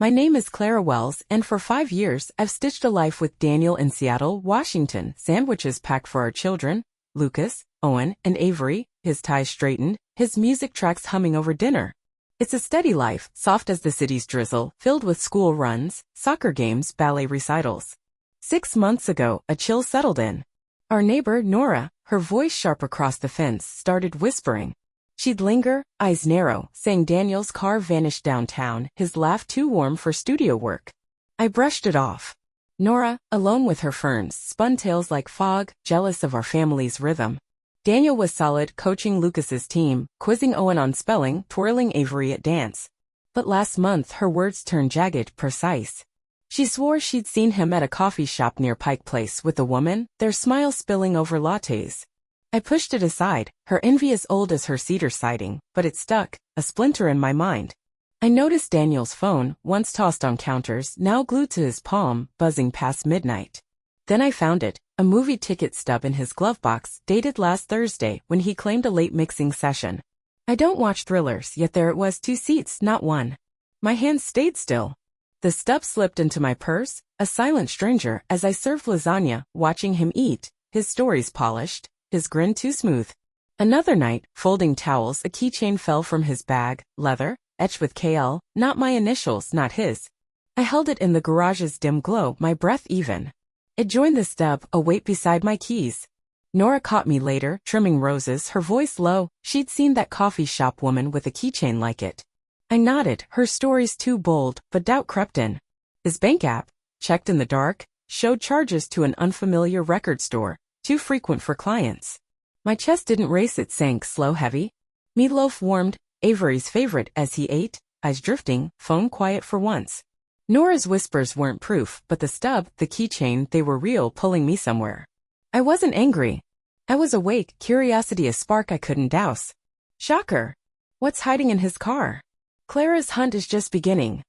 My name is Clara Wells, and for 5 years, I've stitched a life with Daniel in Seattle, Washington. Sandwiches packed for our children, Lucas, Owen, and Avery, his ties straightened, his music tracks humming over dinner. It's a steady life, soft as the city's drizzle, filled with school runs, soccer games, ballet recitals. 6 months ago, a chill settled in. Our neighbor, Nora, her voice sharp across the fence, started whispering. She'd linger, eyes narrow, saying Daniel's car vanished downtown, his laugh too warm for studio work. I brushed it off. Nora, alone with her ferns, spun tales like fog, jealous of our family's rhythm. Daniel was solid, coaching Lucas's team, quizzing Owen on spelling, twirling Avery at dance. But last month her words turned jagged, precise. She swore she'd seen him at a coffee shop near Pike Place with a woman, their smile spilling over lattes. I pushed it aside, her envy as old as her cedar siding, but it stuck, a splinter in my mind. I noticed Daniel's phone, once tossed on counters, now glued to his palm, buzzing past midnight. Then I found it, a movie ticket stub in his glove box, dated last Thursday when he claimed a late mixing session. I don't watch thrillers, yet there it was, 2 seats, not one. My hands stayed still. The stub slipped into my purse, a silent stranger, as I served lasagna, watching him eat, his stories polished, his grin too smooth. Another night, folding towels, a keychain fell from his bag, leather, etched with KL, not my initials, not his. I held it in the garage's dim glow, my breath even. It joined the stub, a weight beside my keys. Nora caught me later, trimming roses, her voice low. She'd seen that coffee shop woman with a keychain like it. I nodded, her stories too bold, but doubt crept in. His bank app, checked in the dark, showed charges to an unfamiliar record store, too frequent for clients. My chest didn't race, it sank, slow, heavy. Meatloaf warmed, Avery's favorite, as he ate, eyes drifting, phone quiet for once. Nora's whispers weren't proof, but the stub, the keychain, they were real, pulling me somewhere. I wasn't angry. I was awake, curiosity a spark I couldn't douse. Shocker. What's hiding in his car? Clara's hunt is just beginning.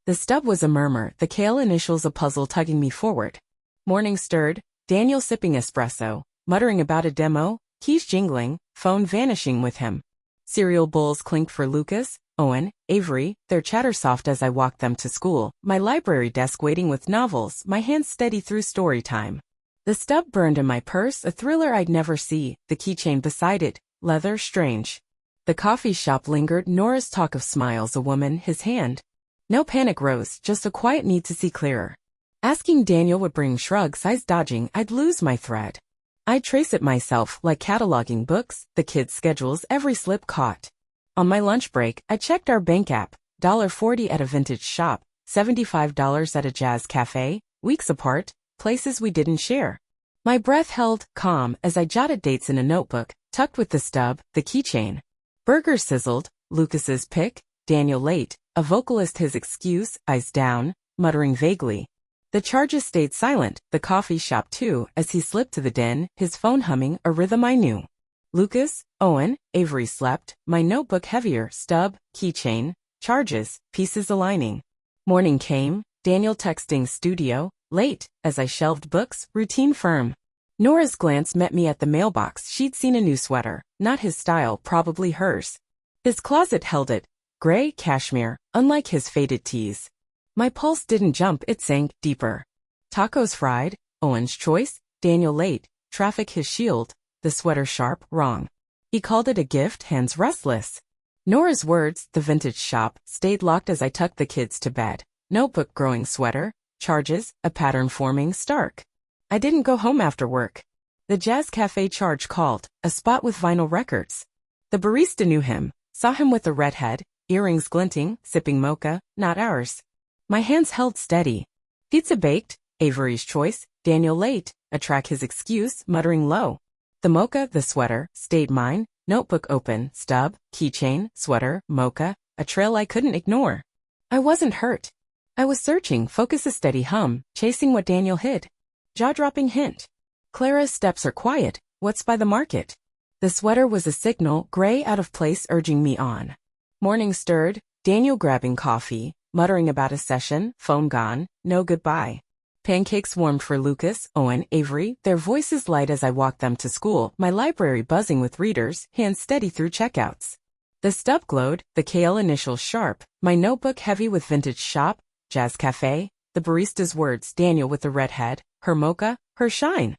The stub was a murmur, the KL initials a puzzle tugging me forward. Morning stirred, Daniel sipping espresso, muttering about a demo, keys jingling, phone vanishing with him. Cereal bowls clinked for Lucas, Owen, Avery, their chatter soft as I walked them to school, my library desk waiting with novels, my hands steady through story time. The stub burned in my purse, a thriller I'd never see, the keychain beside it, leather, strange. The coffee shop lingered, Nora's talk of smiles, a woman, his hand. No panic rose, just a quiet need to see clearer. Asking Daniel would bring shrugs, eyes dodging, I'd lose my thread. I'd trace it myself, like cataloging books, the kids' schedules, every slip caught. On my lunch break, I checked our bank app, $1.40 at a vintage shop, $75 at a jazz cafe, weeks apart, places we didn't share. My breath held, calm, as I jotted dates in a notebook, tucked with the stub, the keychain. Burgers sizzled, Lucas's pick, Daniel late, a vocalist his excuse, eyes down, muttering vaguely. The charges stayed silent, the coffee shop too, as he slipped to the den, his phone humming, a rhythm I knew. Lucas, Owen, Avery slept, my notebook heavier, stub, keychain, charges, pieces aligning. Morning came, Daniel texting studio, late, as I shelved books, routine firm. Nora's glance met me at the mailbox, she'd seen a new sweater, not his style, probably hers. His closet held it, gray, cashmere, unlike his faded tees. My pulse didn't jump, it sank, deeper. Tacos fried, Owen's choice, Daniel late, traffic his shield, the sweater sharp, wrong. He called it a gift, hands restless. Nora's words, the vintage shop, stayed locked as I tucked the kids to bed. Notebook growing sweater, charges, a pattern forming, stark. I didn't go home after work. The jazz cafe charge called, a spot with vinyl records. The barista knew him, saw him with a redhead, earrings glinting, sipping mocha, not ours. My hands held steady. Pizza baked, Avery's choice, Daniel late, a track his excuse, muttering low. The mocha, the sweater, stayed mine, notebook open, stub, keychain, sweater, mocha, a trail I couldn't ignore. I wasn't hurt. I was searching, focus a steady hum, chasing what Daniel hid. Jaw-dropping hint. Clara's steps are quiet, what's by the market? The sweater was a signal, gray out of place urging me on. Morning stirred, Daniel grabbing coffee, muttering about a session, phone gone, no goodbye. Pancakes warmed for Lucas, Owen, Avery, their voices light as I walked them to school, my library buzzing with readers, hands steady through checkouts. The stub glowed, the KL initials sharp, my notebook heavy with vintage shop, jazz cafe, the barista's words Daniel with the red head, her mocha, her shine.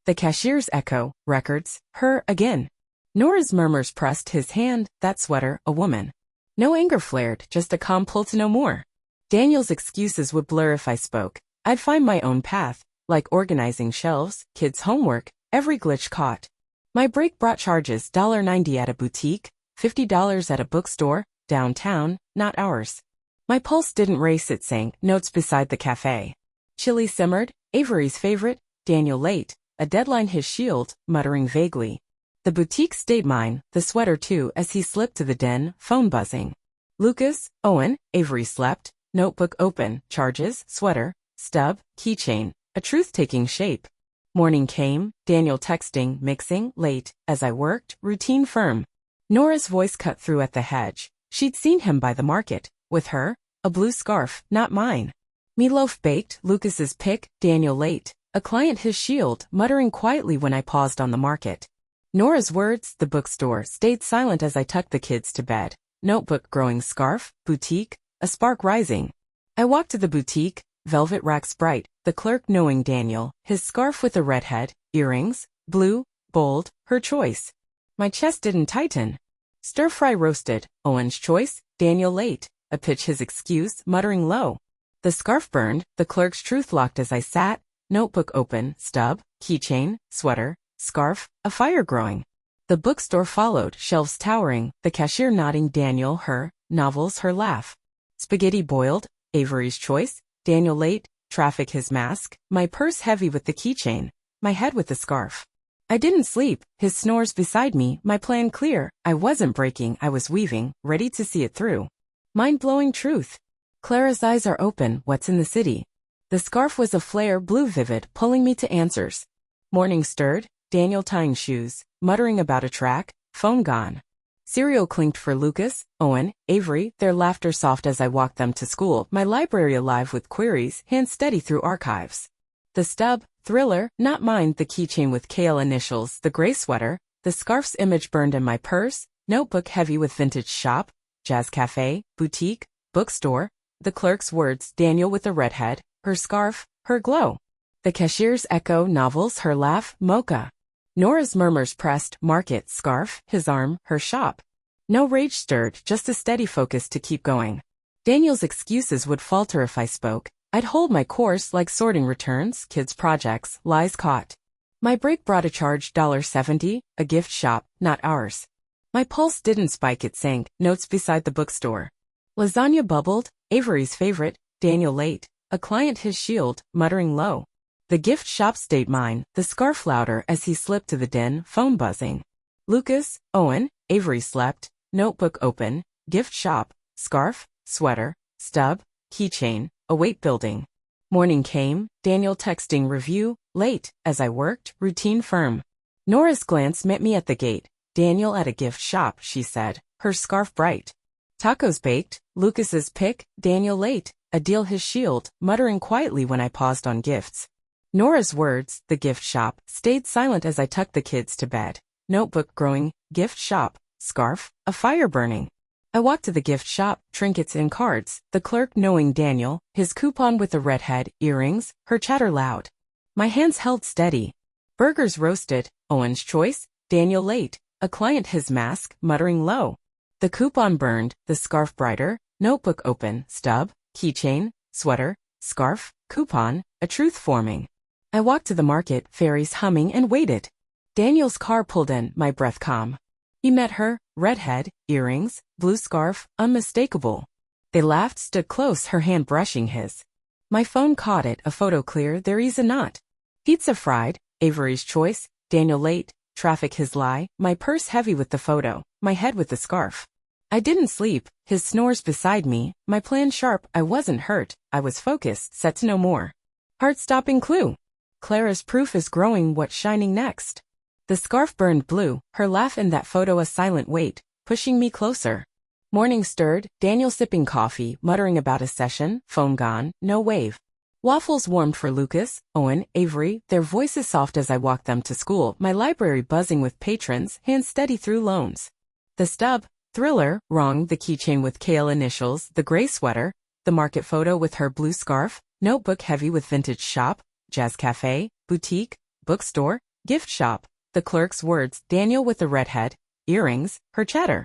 The cashier's echo, records, her again. Nora's murmurs pressed his hand, that sweater, a woman. No anger flared, just a calm pull to know more. Daniel's excuses would blur if I spoke. I'd find my own path, like organizing shelves, kids' homework, every glitch caught. My break brought charges $90 at a boutique, $50 at a bookstore, downtown, not ours. My pulse didn't race, it sank, notes beside the cafe. Chili simmered, Avery's favorite, Daniel late, a deadline his shield, muttering vaguely. The boutique stayed mine, the sweater too, as he slipped to the den, phone buzzing. Lucas, Owen, Avery slept, notebook open, charges, sweater, stub, keychain, a truth taking shape. Morning came, Daniel texting, mixing, late, as I worked, routine firm. Nora's voice cut through at the hedge. She'd seen him by the market. With her, a blue scarf, not mine. Meatloaf baked, Lucas's pick, Daniel late. A client his shield, muttering quietly when I paused on the market. Nora's words, the bookstore, stayed silent as I tucked the kids to bed. Notebook growing scarf, boutique, a spark rising. I walked to the boutique, velvet racks bright, the clerk knowing Daniel, his scarf with a red head, earrings, blue, bold, her choice. My chest didn't tighten. Stir-fry roasted, Owen's choice, Daniel late, a pitch his excuse, muttering low. The scarf burned, the clerk's truth locked as I sat, notebook open, stub, keychain, sweater, scarf, a fire growing. The bookstore followed, shelves towering, the cashier nodding Daniel, her, novels, her laugh. Spaghetti boiled, Avery's choice, Daniel late, traffic his mask, my purse heavy with the keychain, my head with the scarf. I didn't sleep, his snores beside me, my plan clear, I wasn't breaking, I was weaving, ready to see it through. Mind-blowing truth. Clara's eyes are open, what's in the city? The scarf was a flare, blue vivid, pulling me to answers. Morning stirred, Daniel tying shoes, muttering about a track, phone gone. Cereal clinked for Lucas, Owen, Avery, their laughter soft as I walked them to school, my library alive with queries, hand steady through archives. The stub, thriller, not mine, the keychain with KL initials, the gray sweater, the scarf's image burned in my purse, notebook heavy with vintage shop, jazz cafe, boutique, bookstore, the clerk's words, Daniel with the red head, her scarf, her glow. The cashier's echo, novels, her laugh, mocha. Nora's murmurs pressed, market, scarf, his arm, her shop. No rage stirred, just a steady focus to keep going. Daniel's excuses would falter if I spoke. I'd hold my course like sorting returns, kids' projects, lies caught. My break brought a charge $70, a gift shop, not ours. My pulse didn't spike, it sank, notes beside the bookstore. Lasagna bubbled, Avery's favorite, Daniel late, a client his shield, muttering low. The gift shop stayed mine, the scarf louder as he slipped to the den, phone buzzing. Lucas, Owen, Avery slept, notebook open, gift shop, scarf, sweater, stub, keychain, a weight building. Morning came, Daniel texting review, late, as I worked, routine firm. Nora's glance met me at the gate. Daniel at a gift shop, she said, her scarf bright. Tacos baked, Lucas's pick, Daniel late, a deal his shield, muttering quietly when I paused on gifts. Nora's words, the gift shop, stayed silent as I tucked the kids to bed. Notebook growing, gift shop, scarf, a fire burning. I walked to the gift shop, trinkets and cards, the clerk knowing Daniel, his coupon with a red head, earrings, her chatter loud. My hands held steady. Burgers roasted, Owen's choice, Daniel late, a client his mask, muttering low. The coupon burned, the scarf brighter, notebook open, stub, keychain, sweater, scarf, coupon, a truth forming. I walked to the market, fairies humming, and waited. Daniel's car pulled in, my breath calm. He met her, red head, earrings, blue scarf, unmistakable. They laughed, stood close, her hand brushing his. My phone caught it, a photo clear, there is a knot. Pizza fried, Avery's choice, Daniel late, traffic his lie, my purse heavy with the photo, my head with the scarf. I didn't sleep, his snores beside me, my plan sharp, I wasn't hurt, I was focused, set to know more. Heart-stopping clue. Clara's proof is growing, what's shining next? The scarf burned blue, her laugh in that photo a silent weight, pushing me closer. Morning stirred, Daniel sipping coffee, muttering about a session, phone gone, no wave. Waffles warmed for Lucas, Owen, Avery, their voices soft as I walked them to school, my library buzzing with patrons, hands steady through loans. The stub, Thriller, wrong, the keychain with kale initials, the gray sweater, the market photo with her blue scarf, notebook heavy with vintage shop, jazz cafe, boutique, bookstore, gift shop, the clerk's words, Daniel with the redhead, earrings, her chatter.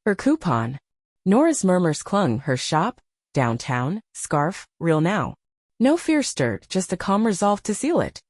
Her coupon. Nora's murmurs clung, her shop, downtown, scarf, real now. No fear stirred, just a calm resolve to seal it.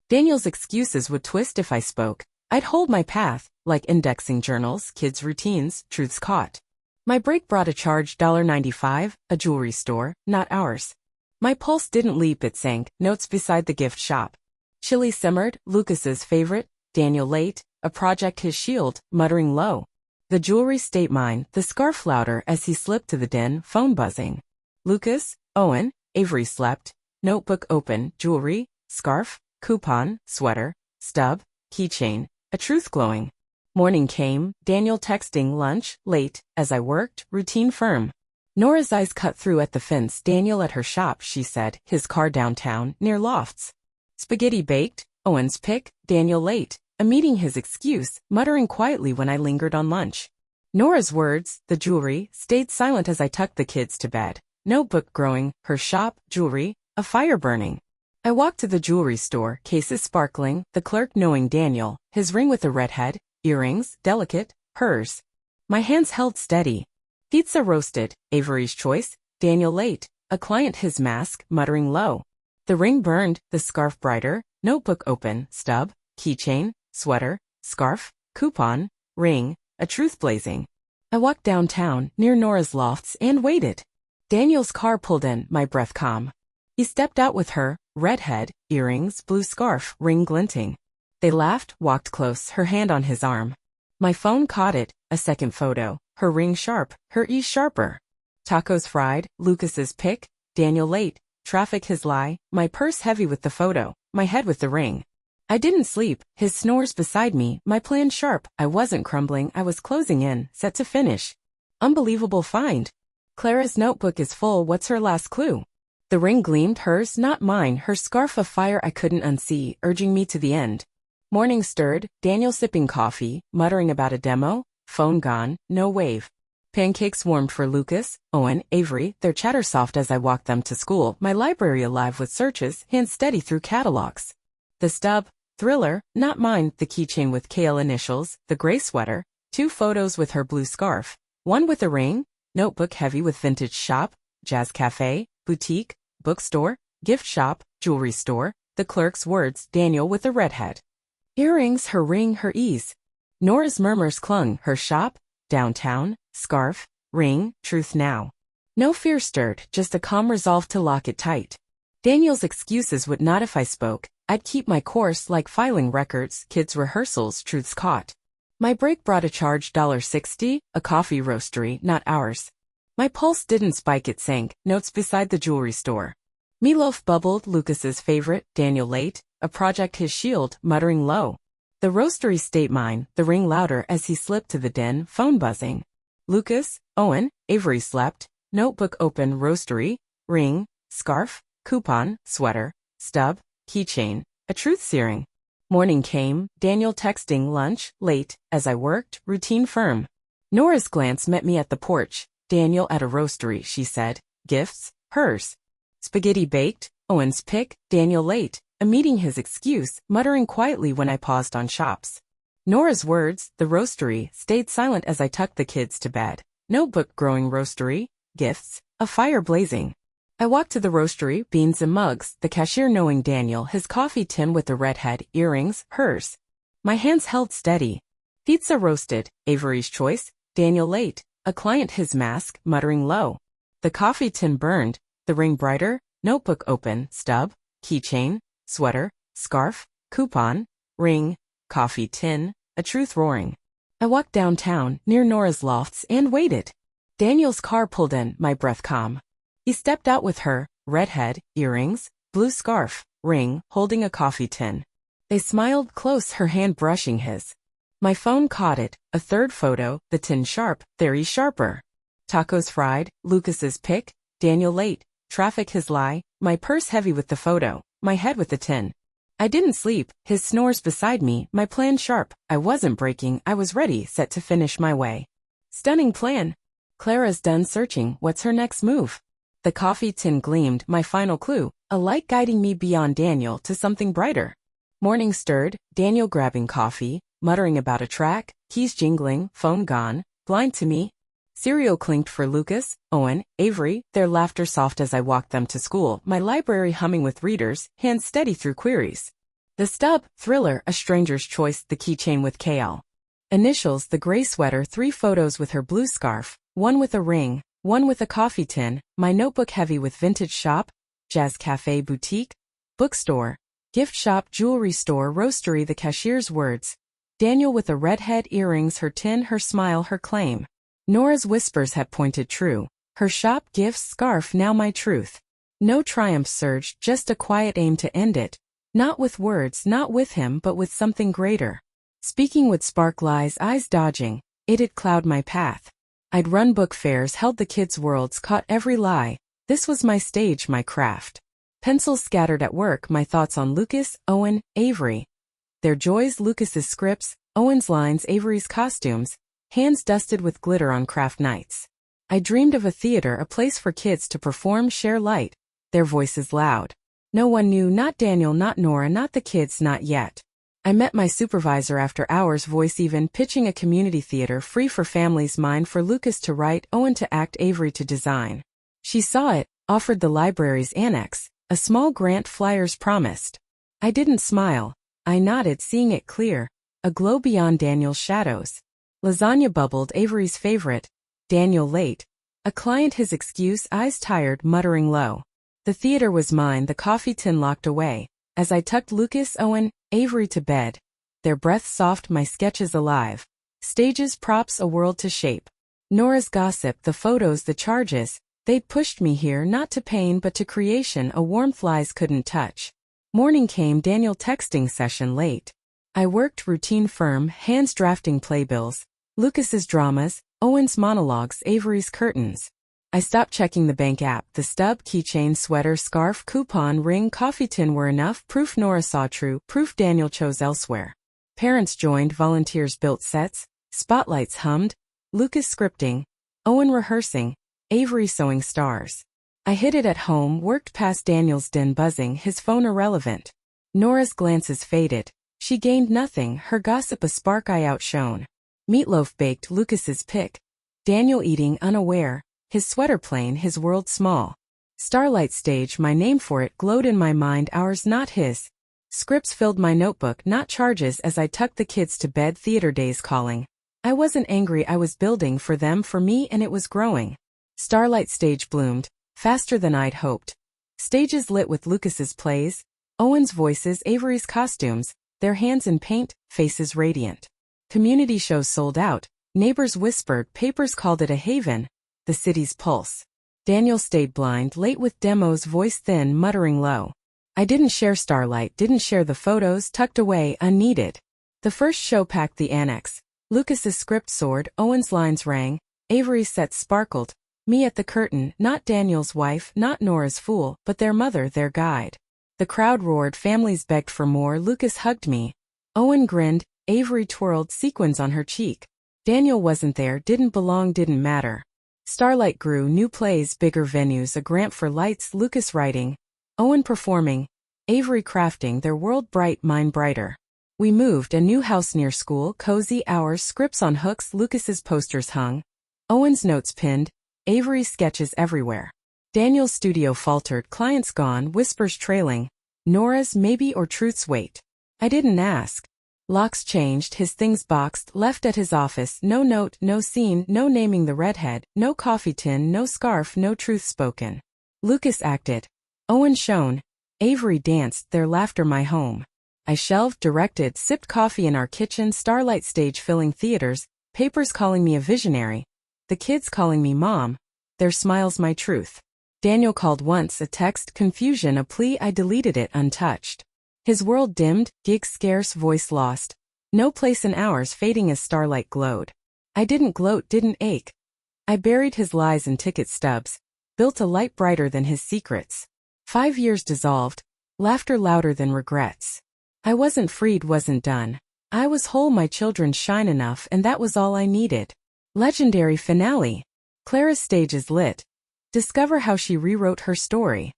Daniel's excuses would twist if I spoke. I'd hold my path, like indexing journals, kids' routines, truths caught. My break brought a charge $95, a jewelry store, not ours. My pulse didn't leap, it sank, notes beside the gift shop. Chili simmered, Lucas's favorite, Daniel late, a project his shield, muttering low. The jewelry stayed mine, the scarf louder as he slipped to the den, phone buzzing. Lucas, Owen, Avery slept, notebook open, jewelry, scarf, coupon, sweater, stub, keychain, a truth glowing. Morning came, Daniel texting lunch, late, as I worked, routine firm. Nora's eyes cut through at the fence, Daniel at her shop, she said, his car downtown, near lofts. Spaghetti baked, Owen's pick, Daniel late, a meeting his excuse, muttering quietly when I lingered on lunch. Nora's words, the jewelry, stayed silent as I tucked the kids to bed. Notebook growing, her shop, jewelry, a fire burning. I walked to the jewelry store, cases sparkling, the clerk knowing Daniel, his ring with a redhead, earrings, delicate, hers. My hands held steady. Pizza roasted, Avery's choice, Daniel late, a client his mask, muttering low. The ring burned, the scarf brighter, notebook open, stub, keychain, sweater, scarf, coupon, ring, a truth blazing. I walked downtown, near Nora's lofts, and waited. Daniel's car pulled in, my breath calm. He stepped out with her, redhead, earrings, blue scarf, ring glinting. They laughed, walked close, her hand on his arm. My phone caught it, a second photo, her ring sharp, her ease sharper. Tacos fried, Lucas's pick, Daniel late, traffic his lie, my purse heavy with the photo, my head with the ring. I didn't sleep, his snores beside me, my plan sharp, I wasn't crumbling, I was closing in, set to finish. Unbelievable find. Clara's notebook is full, what's her last clue? The ring gleamed, hers, not mine, her scarf of fire I couldn't unsee, urging me to the end. Morning stirred, Daniel sipping coffee, muttering about a demo, phone gone, no wave. Pancakes warmed for Lucas, Owen, Avery, their chatter soft as I walked them to school, my library alive with searches, hands steady through catalogs. The stub, Thriller, not mine, the keychain with kale initials, the gray sweater, 2 photos with her blue scarf, 1 with a ring, notebook heavy with vintage shop, jazz cafe, boutique, bookstore, gift shop, jewelry store, the clerk's words, Daniel with the redhead. Earrings, her ring, her ease. Nora's murmurs clung, her shop, downtown, scarf, ring, truth now. No fear stirred, just a calm resolve to lock it tight. Daniel's excuses would not if I spoke, I'd keep my course like filing records, kids' rehearsals, truths caught. My break brought a charge $60, a coffee roastery, not ours. My pulse didn't spike, it sank, notes beside the jewelry store. Meatloaf bubbled, Lucas's favorite, Daniel late, a project his shield, muttering low. The roastery stayed mine, the ring louder as he slipped to the den, phone buzzing. Lucas, Owen, Avery slept, notebook open, roastery, ring, scarf, coupon, sweater, stub, keychain, a truth searing. Morning came, Daniel texting lunch, late, as I worked, routine firm. Nora's glance met me at the porch, Daniel at a roastery, she said, gifts, hers. Spaghetti baked, Owen's pick, Daniel late, a meeting his excuse, muttering quietly when I paused on shops. Nora's words, the roastery, stayed silent as I tucked the kids to bed. Notebook growing, roastery, gifts, a fire blazing. I walked to the roastery, beans and mugs, the cashier knowing Daniel, his coffee tin with the redhead, earrings, hers. My hands held steady. Pizza roasted, Avery's choice, Daniel late, a client his mask, muttering low. The coffee tin burned, the ring brighter, notebook open, stub, keychain, sweater, scarf, coupon, ring, coffee tin, a truth roaring. I walked downtown, near Nora's lofts, and waited. Daniel's car pulled in, my breath calm. He stepped out with her, redhead, earrings, blue scarf, ring, holding a coffee tin. They smiled close, her hand brushing his. My phone caught it, a third photo, the tin sharp, very sharper. Tacos fried, Lucas's pick, Daniel late, traffic his lie, my purse heavy with the photo, my head with the tin. I didn't sleep, his snores beside me, my plan sharp, I wasn't breaking, I was ready, set to finish my way. Stunning plan. Clara's done searching, what's her next move? The coffee tin gleamed, my final clue, a light guiding me beyond Daniel to something brighter. Morning stirred, Daniel grabbing coffee, muttering about a track, keys jingling, phone gone, blind to me. Cereal clinked for Lucas, Owen, Avery, their laughter soft as I walked them to school, my library humming with readers, hands steady through queries. The stub, Thriller, A Stranger's Choice, the keychain with KL. Initials, the gray sweater, 3 photos with her blue scarf, one with a ring, one with a coffee tin, my notebook heavy with vintage shop, jazz cafe boutique, bookstore, gift shop, jewelry store, roastery, the cashier's words. Daniel with a redhead, earrings, her tin, her smile, her claim. Nora's whispers had pointed true. Her shop, gifts, scarf, now my truth. No triumph surged, just a quiet aim to end it. Not with words, not with him, but with something greater. Speaking would spark lies, eyes dodging. It'd cloud my path. I'd run book fairs, held the kids' worlds, caught every lie. This was my stage, my craft. Pencils scattered at work, my thoughts on Lucas, Owen, Avery. Their joys, Lucas's scripts, Owen's lines, Avery's costumes. Hands dusted with glitter on craft nights. I dreamed of a theater, a place for kids to perform, share light. Their voices loud. No one knew, not Daniel, not Nora, not the kids, not yet. I met my supervisor after hours, voice even, pitching a community theater free for families, mine for Lucas to write, Owen to act, Avery to design. She saw it, offered the library's annex, a small grant, flyers promised. I didn't smile. I nodded, seeing it clear. A glow beyond Daniel's shadows. Lasagna bubbled, Avery's favorite. Daniel late. A client, his excuse, eyes tired, muttering low. The theater was mine, the coffee tin locked away. As I tucked Lucas, Owen, Avery to bed. Their breath soft, my sketches alive. Stages, props, a world to shape. Nora's gossip, the photos, the charges. They'd pushed me here, not to pain but to creation, a warmth lies couldn't touch. Morning came, Daniel texting session late. I worked, routine firm, hands drafting playbills. Lucas's dramas, Owen's monologues, Avery's curtains. I stopped checking the bank app, the stub, keychain, sweater, scarf, coupon, ring, coffee tin were enough, proof Nora saw true, proof Daniel chose elsewhere. Parents joined, volunteers built sets, spotlights hummed, Lucas scripting, Owen rehearsing, Avery sewing stars. I hid it at home, worked past Daniel's den buzzing, his phone irrelevant. Nora's glances faded. She gained nothing, her gossip a spark I outshone. Meatloaf baked, Lucas's pick. Daniel eating, unaware, his sweater plain, his world small. Starlight stage, my name for it, glowed in my mind, ours not his. Scripts filled my notebook, not charges, as I tucked the kids to bed, theater days calling. I wasn't angry, I was building for them, for me, and it was growing. Starlight stage bloomed, faster than I'd hoped. Stages lit with Lucas's plays, Owen's voices, Avery's costumes, their hands in paint, faces radiant. Community shows sold out, neighbors whispered, papers called it a haven, the city's pulse. Daniel stayed blind, late with demos, voice thin, muttering low. I didn't share Starlight, didn't share the photos, tucked away, unneeded. The first show packed the annex. Lucas's script soared, Owen's lines rang, Avery's sets sparkled. Me at the curtain, not Daniel's wife, not Nora's fool, but their mother, their guide. The crowd roared, families begged for more, Lucas hugged me. Owen grinned, Avery twirled, sequins on her cheek. Daniel wasn't there, didn't belong, didn't matter. Starlight grew, new plays, bigger venues, a grant for lights, Lucas writing, Owen performing, Avery crafting, their world bright, mine brighter. We moved, a new house near school, cozy, hours, scripts on hooks, Lucas's posters hung. Owen's notes pinned, Avery's sketches everywhere. Daniel's studio faltered, clients gone, whispers trailing. Nora's maybe or truth's wait. I didn't ask. Locks changed, his things boxed, left at his office, no note, no scene, no naming the redhead, no coffee tin, no scarf, no truth spoken. Lucas acted. Owen shone. Avery danced, their laughter my home. I shelved, directed, sipped coffee in our kitchen, Starlight stage filling theaters, papers calling me a visionary. The kids calling me mom. Their smiles my truth. Daniel called once, a text, confusion, a plea, I deleted it untouched. His world dimmed, gig scarce, voice lost. No place in ours, fading as Starlight glowed. I didn't gloat, didn't ache. I buried his lies in ticket stubs, built a light brighter than his secrets. 5 years dissolved, laughter louder than regrets. I wasn't freed, wasn't done. I was whole, my children shine enough, and that was all I needed. Legendary finale. Clara's stage is lit. Discover how she rewrote her story.